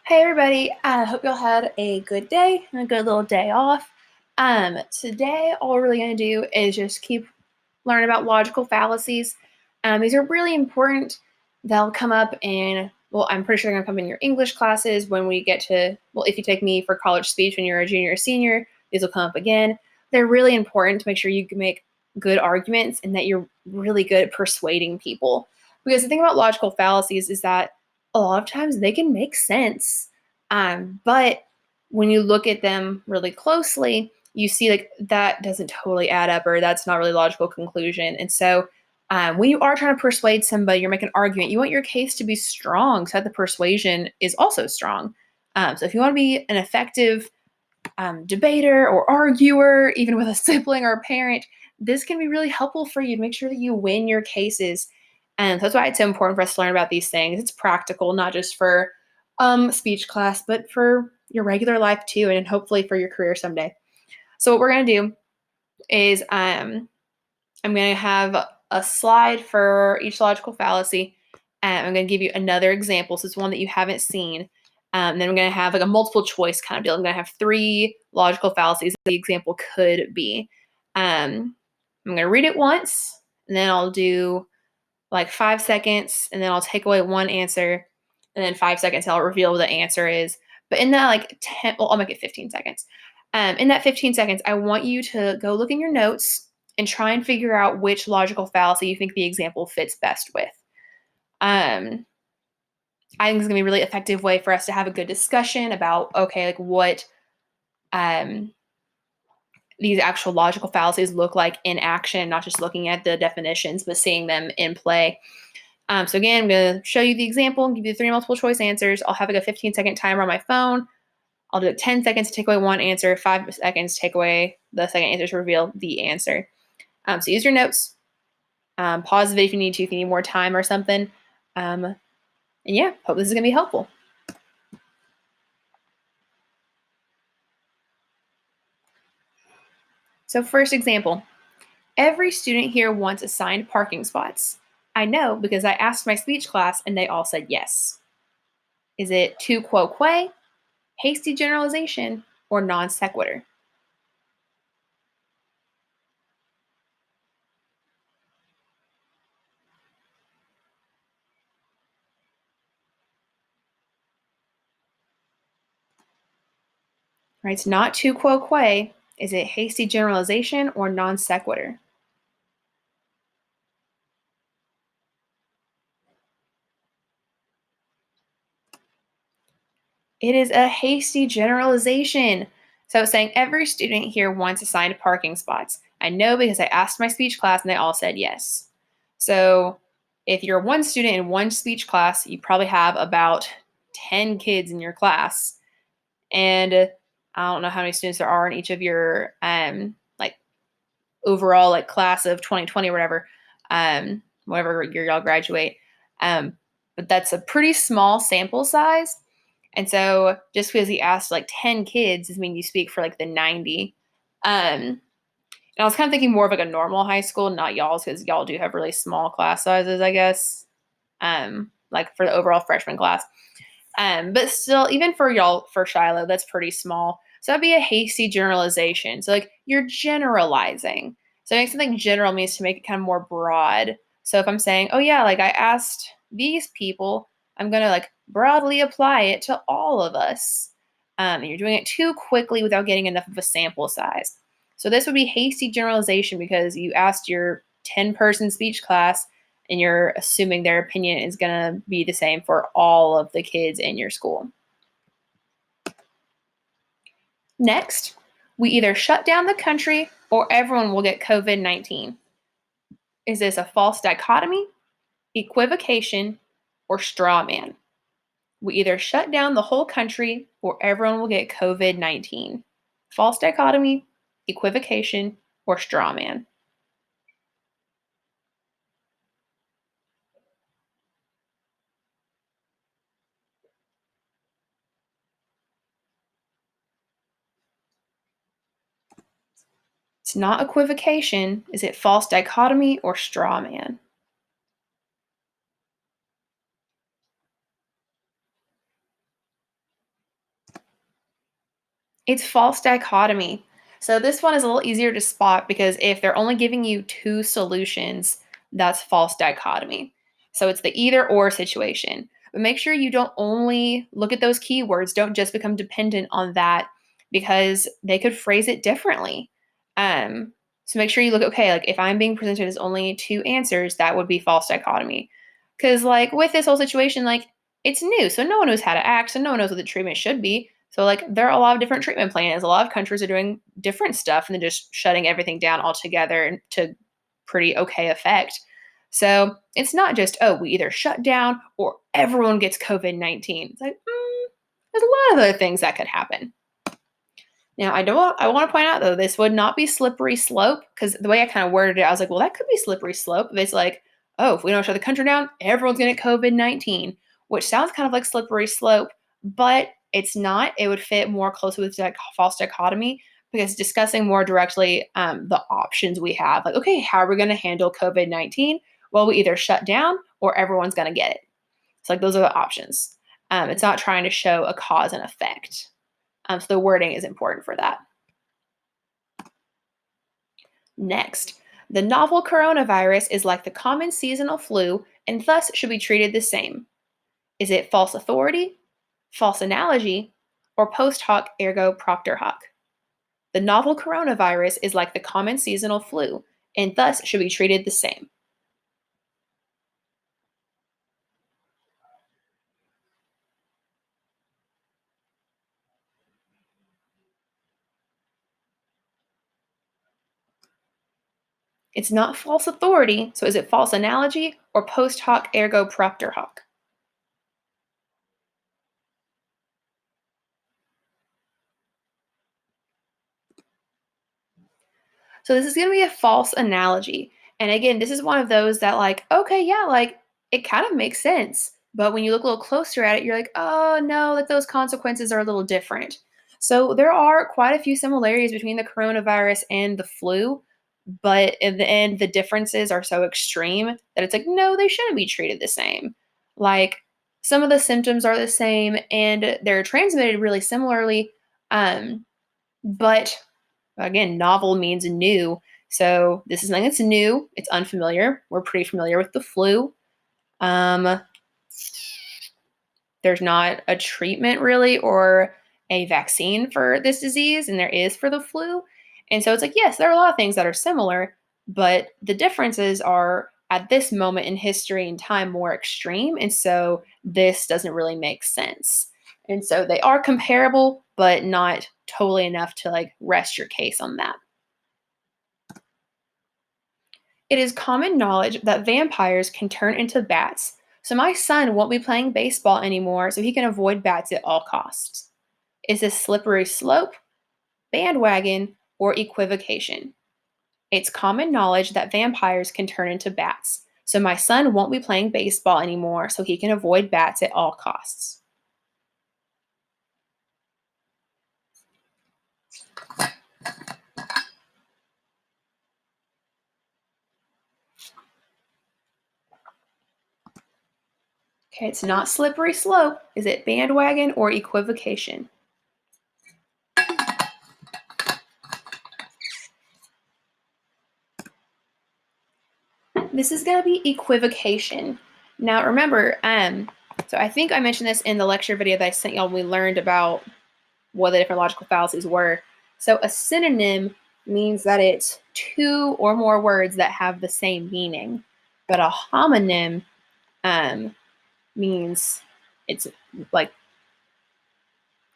Hey everybody, I hope y'all had a good day and a good little day off. Today all we're really going to do is just keep learning about logical fallacies. These are really important. They'll come up in, well, I'm pretty sure they're going to come in your English classes when we get to, well, if you take me for college speech when you're a junior or senior, these will come up again. They're really important to make sure you can make good arguments and that you're really good at persuading people. Because the thing about logical fallacies is that a lot of times they can make sense. But when you look at them really closely, you see like that doesn't totally add up or that's not really a logical conclusion. And so when you are trying to persuade somebody, you're making an argument, you want your case to be strong so that the persuasion is also strong. So if you want to be an effective debater or arguer, even with a sibling or a parent, this can be really helpful for you to make sure that you win your cases. And that's why it's so important for us to learn about these things. It's practical, not just for speech class, but for your regular life too, and hopefully for your career someday. So what we're going to do is I'm going to have a slide for each logical fallacy. And I'm going to give you another example. So it's one that you haven't seen. Then I'm going to have like a multiple choice kind of deal. I'm going to have 3 logical fallacies that the example could be. I'm going to read it once, and then I'll do like 5 seconds, and then I'll take away one answer, and then 5 seconds, I'll reveal what the answer is. But in that like 10, well, I'll make it 15 seconds. In that 15 seconds, I want you to go look in your notes and try and figure out which logical fallacy you think the example fits best with. I think it's gonna be a really effective way for us to have a good discussion about, okay, like what these actual logical fallacies look like in action, not just looking at the definitions, but seeing them in play. So again, I'm going to show you the example and give you 3 multiple choice answers. I'll have like a 15-second timer on my phone. I'll do it 10 seconds to take away one answer, 5 seconds to take away the second answer to reveal the answer. So use your notes. Pause the video if you need to, if you need more time or something. And yeah, hope this is going to be helpful. So first example, every student here wants assigned parking spots. I know because I asked my speech class and they all said yes. Is it tu quo que, hasty generalization, or non sequitur? Right, it's not tu quo que. Is it hasty generalization or non sequitur? It is a hasty generalization. So it's saying every student here wants assigned parking spots. I know because I asked my speech class and they all said yes. So if you're one student in one speech class, you probably have about 10 kids in your class. And I don't know how many students there are in each of your like overall like class of 2020 or whatever year y'all graduate. But that's a pretty small sample size. And so just because he asked like 10 kids doesn't mean you speak for like the 90. And I was kind of thinking more of like a normal high school, not y'all's, because y'all do have really small class sizes, I guess. Like for the overall freshman class. But still, even for y'all for Shiloh, that's pretty small. So that'd be a hasty generalization. So like you're generalizing. So make something general means to make it kind of more broad. So if I'm saying, oh yeah, like I asked these people, I'm gonna like broadly apply it to all of us. And you're doing it too quickly without getting enough of a sample size. So this would be hasty generalization because you asked your 10-person speech class and you're assuming their opinion is going to be the same for all of the kids in your school. Next, we either shut down the country or everyone will get COVID-19. Is this a false dichotomy, equivocation, or straw man? We either shut down the whole country or everyone will get COVID-19. False dichotomy, equivocation, or straw man. It's not equivocation. Is it false dichotomy or straw man? It's false dichotomy. So this one is a little easier to spot because if they're only giving you two solutions, that's false dichotomy. So it's the either or situation. But make sure you don't only look at those keywords, don't just become dependent on that because they could phrase it differently. Um, so make sure you look, okay, like if I'm being presented as only two answers, that would be false dichotomy. Because like with this whole situation, like it's new, so no one knows how to act, so no one knows what the treatment should be. So like there are a lot of different treatment plans. A lot of countries are doing different stuff and then just shutting everything down altogether and to pretty okay effect. So it's not just, oh, we either shut down or everyone gets COVID-19. It's like, there's a lot of other things that could happen. Now, I want to point out though, this would not be slippery slope because the way I kind of worded it, I was like, well, that could be slippery slope. If it's like, oh, if we don't shut the country down, everyone's going to get COVID-19, which sounds kind of like slippery slope, but it's not. It would fit more closely with false dichotomy because discussing more directly the options we have. Like, okay, how are we going to handle COVID-19? Well, we either shut down or everyone's going to get it. It's like those are the options. It's not trying to show a cause and effect. So the wording is important for that. Next, the novel coronavirus is like the common seasonal flu and thus should be treated the same. Is it false authority, false analogy, or post hoc ergo propter hoc? The novel coronavirus is like the common seasonal flu and thus should be treated the same. It's not false authority, so is it false analogy or post hoc ergo propter hoc? So this is going to be a false analogy. And again, this is one of those that like, okay, yeah, like it kind of makes sense. But when you look a little closer at it, you're like, oh no, like those consequences are a little different. So there are quite a few similarities between the coronavirus and the flu, but in the end, the differences are so extreme that it's like, no, they shouldn't be treated the same. Like some of the symptoms are the same and they're transmitted really similarly. But again, novel means new. So this is something that's new. It's unfamiliar. We're pretty familiar with the flu. Um, there's not a treatment really or a vaccine for this disease, and there is for the flu. And so it's like, yes, there are a lot of things that are similar, but the differences are at this moment in history and time more extreme. And so this doesn't really make sense. And so they are comparable, but not totally enough to like rest your case on that. It is common knowledge that vampires can turn into bats, so my son won't be playing baseball anymore so he can avoid bats at all costs. Is this slippery slope, bandwagon, or equivocation? It's common knowledge that vampires can turn into bats, so my son won't be playing baseball anymore so he can avoid bats at all costs. Okay, it's not slippery slope. Is it bandwagon or equivocation? This is going to be equivocation. Now, remember, so I think I mentioned this in the lecture video that I sent y'all when we learned about what the different logical fallacies were. So a synonym means that it's two or more words that have the same meaning, but a homonym means it's like,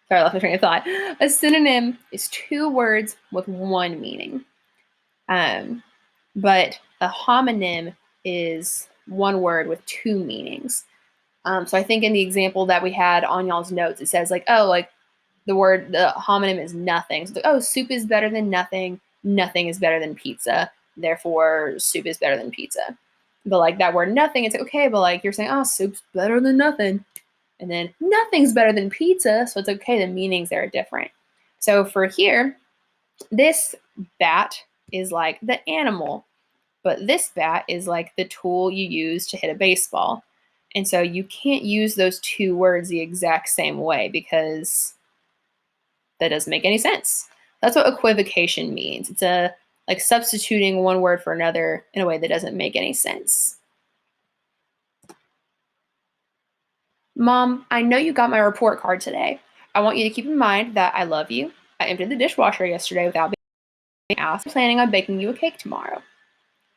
sorry, I lost my train of thought. A synonym is two words with one meaning. But a homonym is one word with two meanings. So I think in the example that we had on y'all's notes, it says like, oh, like the homonym is nothing. So like, oh, soup is better than nothing. Nothing is better than pizza. Therefore, soup is better than pizza. But like that word nothing, it's like, okay, but like you're saying, oh, soup's better than nothing. And then nothing's better than pizza. So it's okay, the meanings there are different. So for here, this bat is like the animal, but this bat is like the tool you use to hit a baseball. And so you can't use those two words the exact same way because That doesn't make any sense. That's what equivocation means. It's a like substituting one word for another in a way that doesn't make any sense. Mom, I know you got my report card today. I want you to keep in mind that I love you. I emptied the dishwasher yesterday without being asked. I'm planning on baking you a cake tomorrow.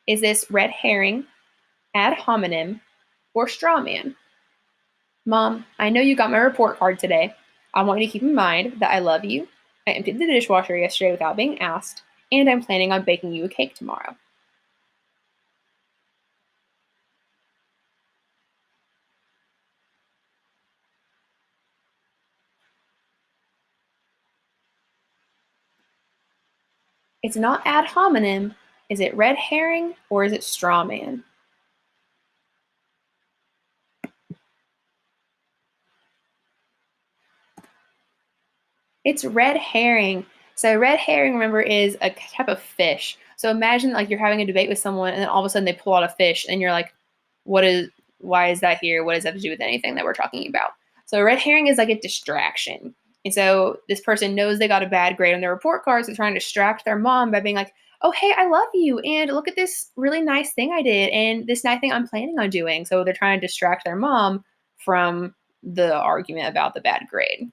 Is this red herring, ad hominem, or straw man? Mom, I know you got my report card today. I want you to keep in mind that I love you. I emptied the dishwasher yesterday without being asked, and I'm planning on baking you a cake tomorrow. It's not ad hominem. Is it red herring or is it straw man? It's red herring. So red herring, remember, is a type of fish. So imagine like you're having a debate with someone, and then all of a sudden they pull out a fish, and you're like, "What is? Why is that here? What does that have to do with anything that we're talking about?" So a red herring is like a distraction, and so this person knows they got a bad grade on their report card, so they're trying to distract their mom by being like, "Oh, hey, I love you, and look at this really nice thing I did, and this nice thing I'm planning on doing." So they're trying to distract their mom from the argument about the bad grade.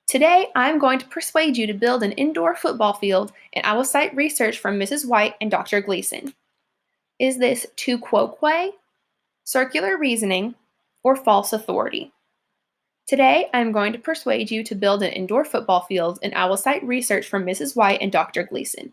Today, I'm going to persuade you to build an indoor football field, and I will cite research from Mrs. White and Dr. Gleason. Is this tu quoque, circular reasoning, or false authority? Today, I'm going to persuade you to build an indoor football field, and I will cite research from Mrs. White and Dr. Gleason.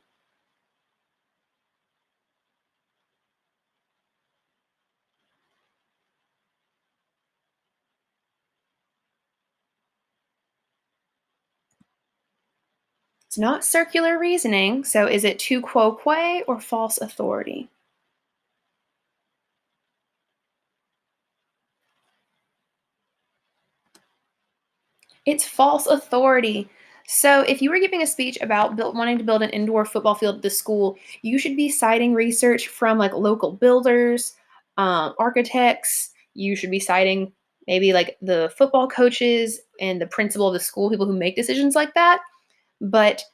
It's not circular reasoning, so is it tu quoque or false authority? It's false authority. So, if you were giving a speech about wanting to build an indoor football field at the school, you should be citing research from like local builders, architects. You should be citing maybe like the football coaches and the principal of the school, people who make decisions like that. But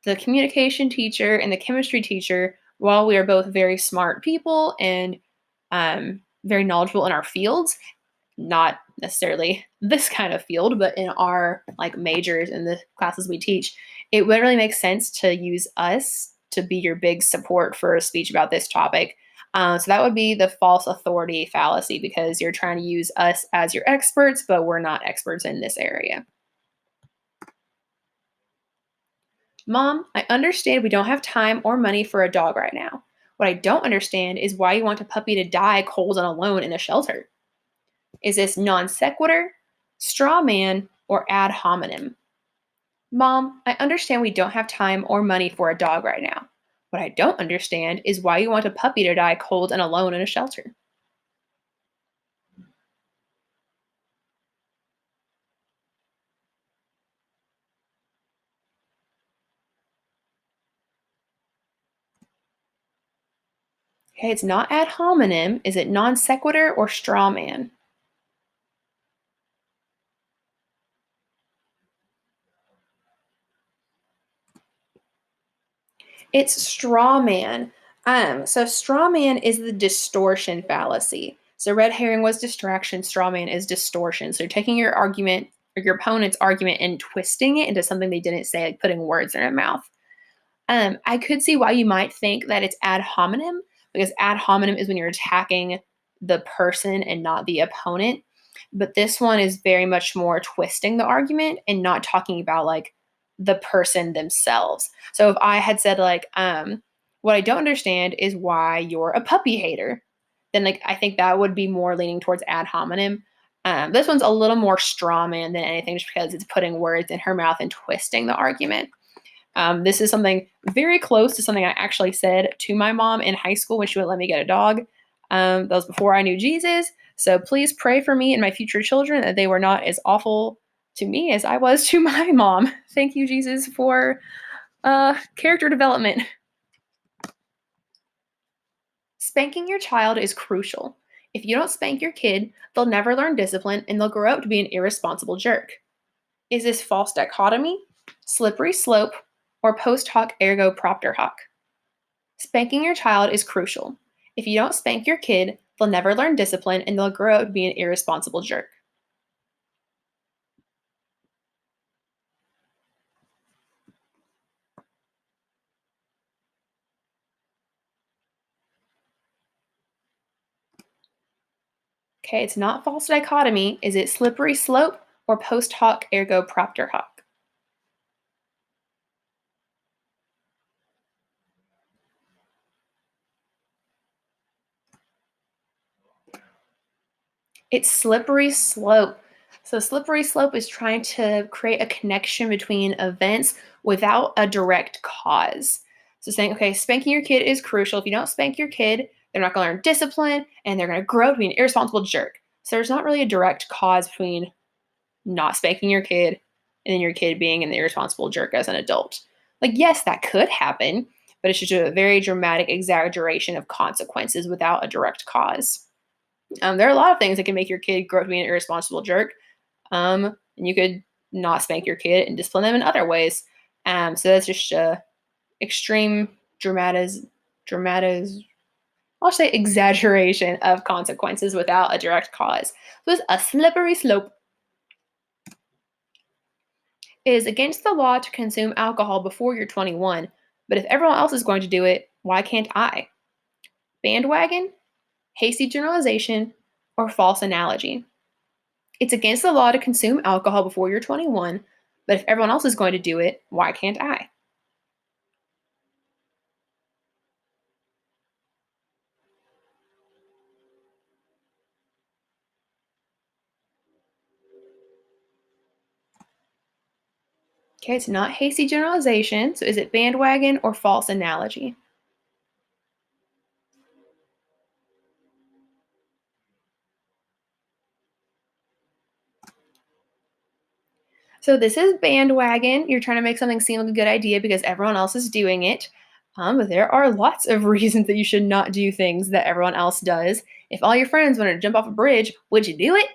the communication teacher and the chemistry teacher, while we are both very smart people and very knowledgeable in our fields, not necessarily this kind of field, but in our like majors and the classes we teach, it wouldn't really make sense to use us to be your big support for a speech about this topic. So that would be the false authority fallacy because you're trying to use us as your experts, but we're not experts in this area. Mom, I understand we don't have time or money for a dog right now. What I don't understand is why you want a puppy to die cold and alone in a shelter. Is this non sequitur, straw man, or ad hominem? Mom, I understand we don't have time or money for a dog right now. What I don't understand is why you want a puppy to die cold and alone in a shelter. Okay, it's not ad hominem. Is it non sequitur or straw man? It's straw man. So straw man is the distortion fallacy. So red herring was distraction, straw man is distortion. So you're taking your argument or your opponent's argument and twisting it into something they didn't say, like putting words in their mouth. I could see why you might think that it's ad hominem because ad hominem is when you're attacking the person and not the opponent. But this one is very much more twisting the argument and not talking about like the person themselves. So if I had said like, what I don't understand is why you're a puppy hater, then like I think that would be more leaning towards ad hominem. This one's a little more straw man than anything, just because it's putting words in her mouth and twisting the argument. This is something very close to something I actually said to my mom in high school when she wouldn't let me get a dog. That was before I knew Jesus. So please pray for me and my future children that they were not as awful to me as I was to my mom. Thank you, Jesus, for character development. Spanking your child is crucial. If you don't spank your kid, they'll never learn discipline and they'll grow up to be an irresponsible jerk. Is this false dichotomy, slippery slope, or post hoc ergo propter hoc? Spanking your child is crucial. If you don't spank your kid, they'll never learn discipline and they'll grow up to be an irresponsible jerk. Okay, it's not false dichotomy. Is it slippery slope or post hoc ergo propter hoc? It's slippery slope. So, slippery slope is trying to create a connection between events without a direct cause. So, saying, okay, spanking your kid is crucial. If you don't spank your kid, they're not going to learn discipline and they're going to grow to be an irresponsible jerk. So, there's not really a direct cause between not spanking your kid and then your kid being an irresponsible jerk as an adult. Like, yes, that could happen, but it's just a very dramatic exaggeration of consequences without a direct cause. There are a lot of things that can make your kid grow up to be an irresponsible jerk. And you could not spank your kid and discipline them in other ways. So that's just extreme dramatiz. I'll say exaggeration of consequences without a direct cause. So it's a slippery slope. It is against the law to consume alcohol before you're 21, but if everyone else is going to do it, why can't I? Bandwagon, hasty generalization, or false analogy. It's against the law to consume alcohol before you're 21, but if everyone else is going to do it, why can't I? Okay, it's not hasty generalization, so is it bandwagon or false analogy? So this is bandwagon. You're trying to make something seem like a good idea because everyone else is doing it. But there are lots of reasons that you should not do things that everyone else does. If all your friends wanted to jump off a bridge, would you do it?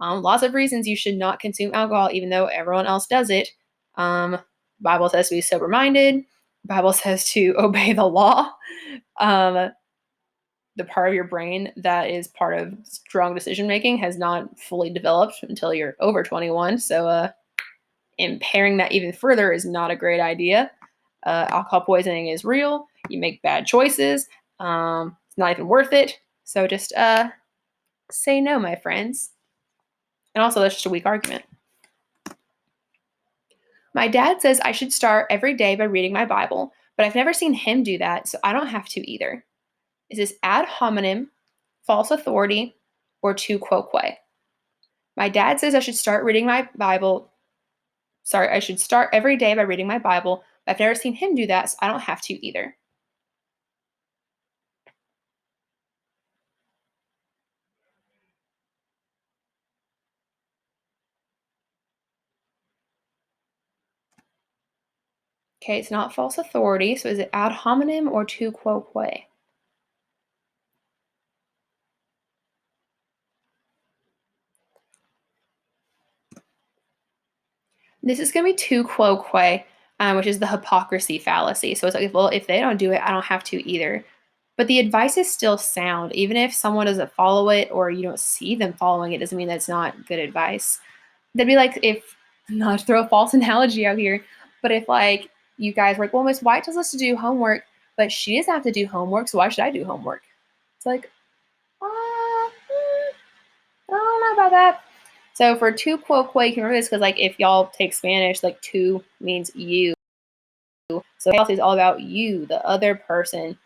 Lots of reasons you should not consume alcohol, even though everyone else does it. Bible says to be sober-minded. Bible says to obey the law. Um, the part of your brain that is part of strong decision making has not fully developed until you're over 21. So impairing that even further is not a great idea. Alcohol poisoning is real. You make bad choices. It's not even worth it. So just say no, my friends. And also, that's just a weak argument. My dad says I should start every day by reading my Bible, but I've never seen him do that, so I don't have to either. Is this ad hominem, false authority, or tu quoque? My dad says I should start reading my Bible. Sorry, I should start every day by reading my Bible, but I've never seen him do that, so I don't have to either. Okay, it's not false authority, so is it ad hominem or tu quoque? This is going to be tu quoque, which is the hypocrisy fallacy. So it's like, well, if they don't do it, I don't have to either. But the advice is still sound. Even if someone doesn't follow it or you don't see them following it, doesn't mean that's not good advice. That'd be like if, not to throw a false analogy out here, but if like you guys were like, well, Miss White tells us to do homework, but she doesn't have to do homework, so why should I do homework? It's like, I don't know about that. So for tu quoque, you can remember this because like if y'all take Spanish, like tu means you. So fallacy is all about you, the other person.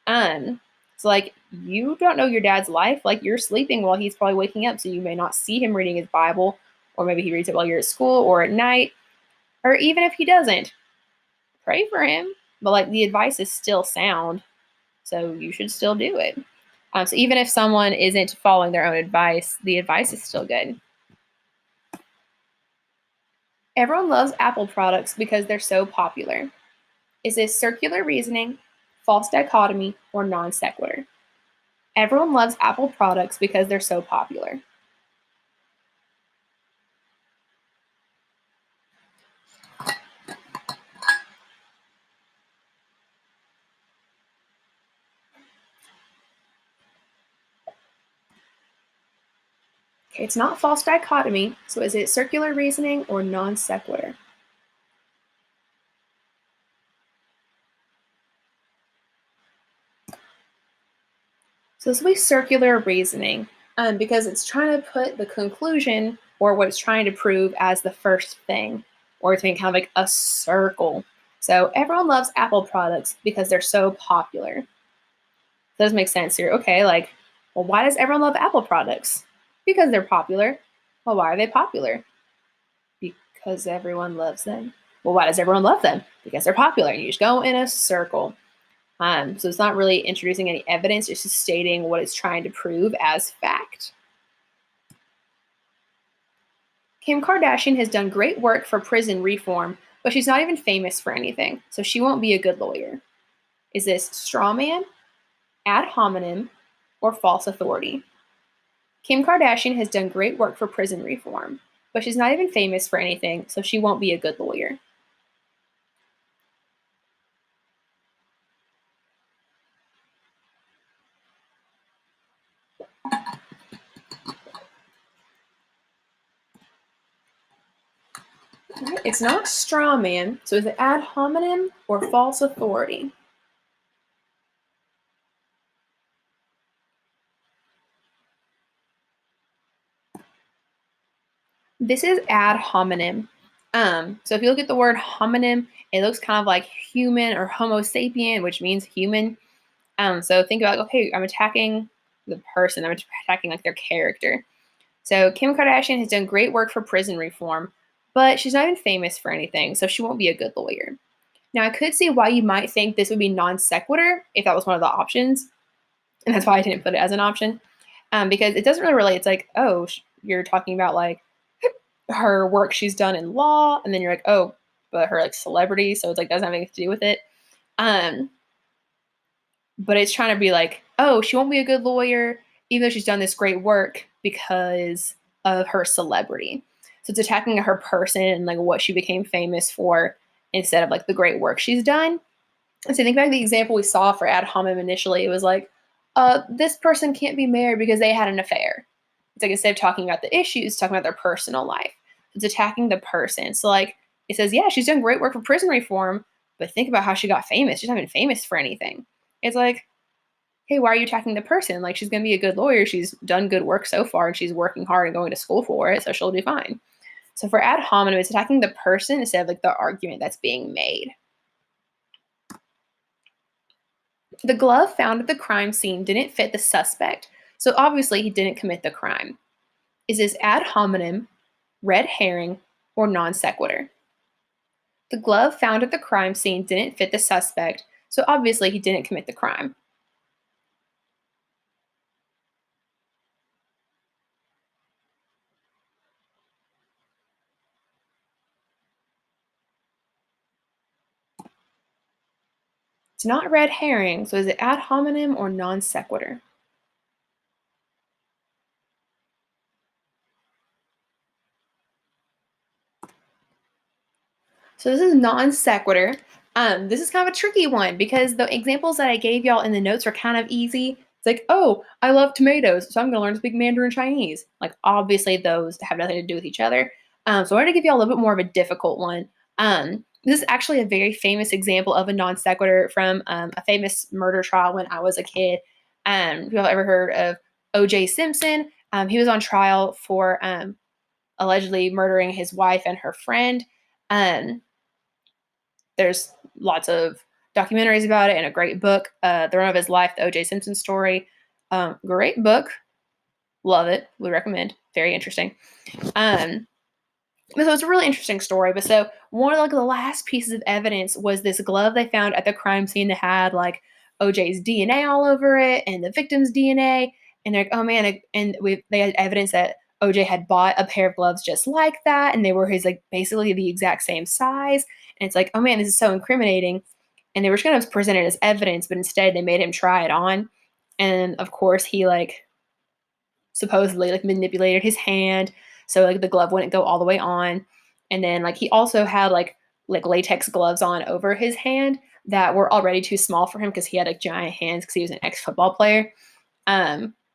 So like you don't know your dad's life. Like you're sleeping while he's probably waking up, so you may not see him reading his Bible, or maybe he reads it while you're at school or at night, or even if he doesn't, pray for him. But like the advice is still sound, so you should still do it. So even if someone isn't following their own advice, the advice is still good. Everyone loves Apple products because they're so popular. Is this circular reasoning, false dichotomy, or non sequitur? Everyone loves Apple products because they're so popular. Okay, it's not false dichotomy, so is it circular reasoning or non sequitur? So this will be circular reasoning because it's trying to put the conclusion or what it's trying to prove as the first thing, or it's being kind of like a circle. So everyone loves Apple products because they're so popular. Does make sense here. Okay, like, well, why does everyone love Apple products? Because they're popular. Well, why are they popular? Because everyone loves them. Well, why does everyone love them? Because they're popular. You just go in a circle. So it's not really introducing any evidence, it's just stating what it's trying to prove as fact. Kim Kardashian has done great work for prison reform, but she's not even famous for anything, so she won't be a good lawyer. Is this straw man, ad hominem, or false authority? Kim Kardashian has done great work for prison reform, but she's not even famous for anything, so she won't be a good lawyer. It's not straw man, so is it ad hominem or false authority? This is ad hominem. So if you look at the word homonym, it looks kind of like human or Homo sapien, which means human. So think about, okay, I'm attacking the person, I'm attacking like their character. So Kim Kardashian has done great work for prison reform, but she's not even famous for anything, so she won't be a good lawyer. Now I could see why you might think this would be non sequitur if that was one of the options, and that's why I didn't put it as an option, because it doesn't really relate. It's like, oh, you're talking about like her work she's done in law, and then you're like, oh, but her like celebrity, so it's like doesn't have anything to do with it. Um, but it's trying to be like, oh, she won't be a good lawyer, even though she's done this great work because of her celebrity. So it's attacking her person and like what she became famous for instead of like the great work she's done. And so think back to the example we saw for ad hominem initially. It was like, this person can't be married because they had an affair. It's like instead of talking about the issues, talking about their personal life. It's attacking the person. So like it says, yeah, she's done great work for prison reform, but think about how she got famous. She's not been famous for anything. It's like, hey, why are you attacking the person? Like she's gonna be a good lawyer. She's done good work so far and she's working hard and going to school for it, so she'll do fine. So for ad hominem, it's attacking the person instead of like the argument that's being made. The glove found at the crime scene didn't fit the suspect, so obviously he didn't commit the crime. Is this ad hominem, red herring, or non sequitur? The glove found at the crime scene didn't fit the suspect, so obviously he didn't commit the crime. It's not red herring, so is it ad hominem or non sequitur? So this is non sequitur. This is kind of a tricky one because the examples that I gave y'all in the notes are kind of easy. It's like, oh, I love tomatoes, so I'm going to learn to speak Mandarin Chinese. Like, obviously, those have nothing to do with each other. So I wanted to give y'all a little bit more of a difficult one. This is actually a very famous example of a non sequitur from a famous murder trial when I was a kid. If y'all ever heard of O.J. Simpson, he was on trial for allegedly murdering his wife and her friend. Um, there's lots of documentaries about it and a great book, The Run of His Life, the O.J. Simpson story. Great book. Love it. We recommend. Very interesting. Um, so it's a really interesting story. But so one of like the last pieces of evidence was this glove they found at the crime scene that had like OJ's DNA all over it and the victim's DNA. And they're like, oh man, and they had evidence that OJ had bought a pair of gloves just like that, and they were his like basically the exact same size. And it's like, oh man, this is so incriminating. And they were just gonna present it as evidence, but instead they made him try it on. And of course he like supposedly like manipulated his hand so like the glove wouldn't go all the way on. And then like he also had like latex gloves on over his hand that were already too small for him because he had like giant hands because he was an ex-football player.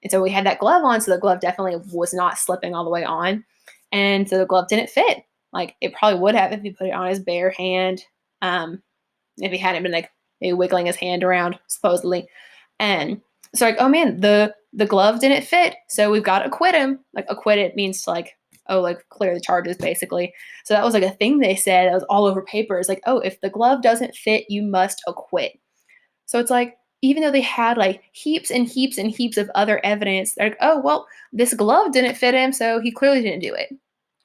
And so we had that glove on, so the glove definitely was not slipping all the way on. And so the glove didn't fit. Like it probably would have if he put it on his bare hand. If he hadn't been like maybe wiggling his hand around, supposedly. And so like, oh man, the glove didn't fit. So we've got to acquit him. Like acquit it means to like, oh, like clear the charges basically. So that was like a thing they said that was all over papers. Like, oh, if the glove doesn't fit, you must acquit. So it's like, even though they had like heaps and heaps and heaps of other evidence, they're like, oh, well, this glove didn't fit him, so he clearly didn't do it.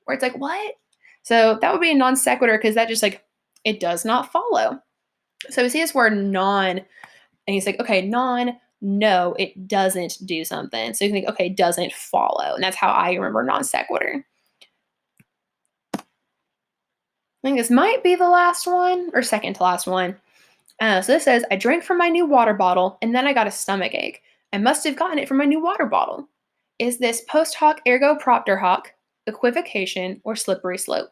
Where it's like, what? So that would be a non sequitur because that just like, it does not follow. So we see this word non, and he's like, okay, non, no, it doesn't do something. So you can think, okay, doesn't follow. And that's how I remember non sequitur. I think this might be the last one or second to last one. So this says, I drank from my new water bottle and then I got a stomach ache. I must have gotten it from my new water bottle. Is this post hoc ergo propter hoc, equivocation, or slippery slope?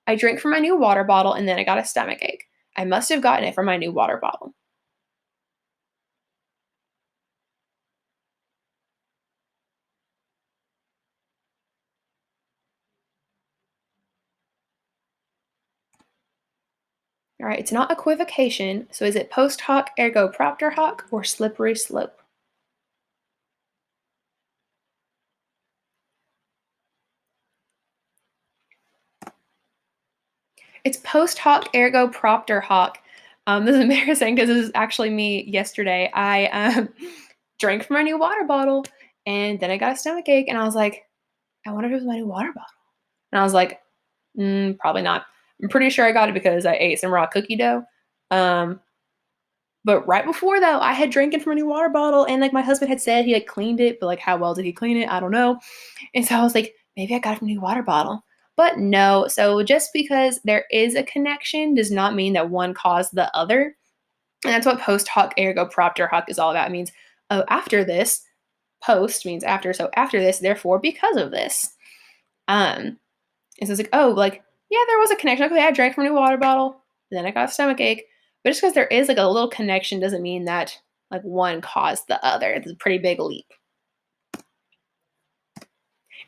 I drank from my new water bottle and then I got a stomach ache. I must have gotten it from my new water bottle. All right, it's not equivocation. So is it post hoc ergo propter hoc or slippery slope? It's post hoc ergo propter hoc. This is embarrassing because this is actually me yesterday. I drank from my new water bottle and then I got a stomach ache and I was like, I wonder if it was my new water bottle. And I was like, probably not. I'm pretty sure I got it because I ate some raw cookie dough. Um, but right before though, I had drinking from a new water bottle and like my husband had said he had cleaned it, but like how well did he clean it? I don't know. And so I was like, maybe I got it from a new water bottle. But no, so just because there is a connection does not mean that one caused the other. And that's what post hoc ergo propter hoc is all about. It means, oh, after this, post means after. So after this, therefore, because of this. And so it's like, oh, like, yeah, there was a connection. Okay, I drank from a new water bottle, then I got a stomach ache. But just because there is like a little connection doesn't mean that like one caused the other. It's a pretty big leap.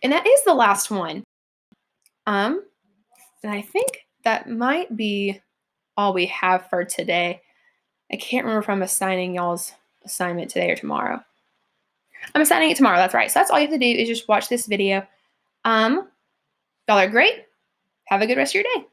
And that is the last one. Um, and I think that might be all we have for today. I can't remember if I'm assigning y'all's assignment today or tomorrow. I'm assigning it tomorrow. That's right. So that's all you have to do is just watch this video. Y'all are great. Have a good rest of your day.